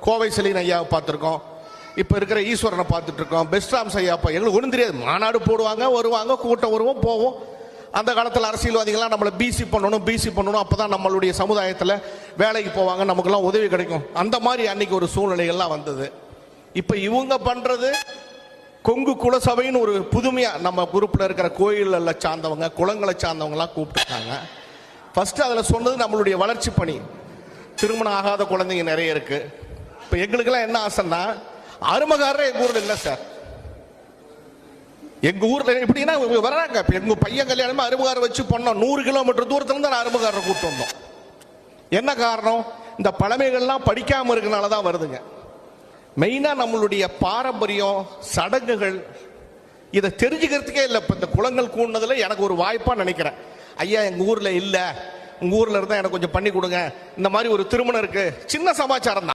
கோவை செலின் ஐயாவை பார்த்துருக்கோம், இப்போ இருக்கிற ஈஸ்வரனை பார்த்துட்டு இருக்கோம், பெஸ்ட்ராம்ஸ் ஐயா. எங்களுக்கு ஒன்றும் தெரியாது. மாநாடு போடுவாங்க, வருவாங்க, கூட்டம் வருவோம், போவோம். அந்த காலத்தில் அரசியல்வாதிகள்லாம் நம்மளை பிசி பண்ணணும், அப்போ தான் நம்மளுடைய சமுதாயத்தில் வேலைக்கு போவாங்க, நமக்குலாம் உதவி கிடைக்கும். அந்த மாதிரி அன்னைக்கு ஒரு சூழ்நிலைகள்லாம் வந்தது. இப்போ இவங்க பண்ணுறது கொங்கு குலசபைன்னு ஒரு புதுமையாக நம்ம குரூப்பில் இருக்கிற கோயிலில் சார்ந்தவங்க, குளங்களை சார்ந்தவங்கலாம் கூப்பிட்டுருக்காங்க. ஃபஸ்ட்டு அதில் சொன்னது நம்மளுடைய வளர்ச்சி பணி. திருமணம் ஆகாத குழந்தைங்க நிறைய இருக்கு. இப்போ எங்களுக்கெல்லாம் என்ன ஆசைன்னா, அருமகாரர் எங்கள் ஊரில் இல்லை சார். எங்கள் ஊரில் எப்படின்னா வர்றாங்க. இப்போ எங்கள் பையன் கல்யாணமே அருமகாரை வச்சு பண்ணோம். 100 கிலோமீட்டர் தூரத்துலேருந்து நான் அருமகாரரை கூப்பிட்டு வந்தோம். என்ன காரணம்? இந்த பழமைகள்லாம் படிக்காமல் இருக்கனால தான் வருதுங்க. மெயினாக நம்மளுடைய பாரம்பரியம், சடங்குகள், இதை தெரிஞ்சுக்கிறதுக்கே இல்லை. இப்போ இந்த குளங்கள் கூடினதில் எனக்கு ஒரு வாய்ப்பாக நினைக்கிறேன். ஐயா எங்கள் ஊரில் இல்லை, உங்கள் ஊரில் இருந்தால் எனக்கு கொஞ்சம் பண்ணி கொடுங்க. இந்த மாதிரி ஒரு திருமணம் இருக்குது, சின்ன சமாச்சாரம் தான்.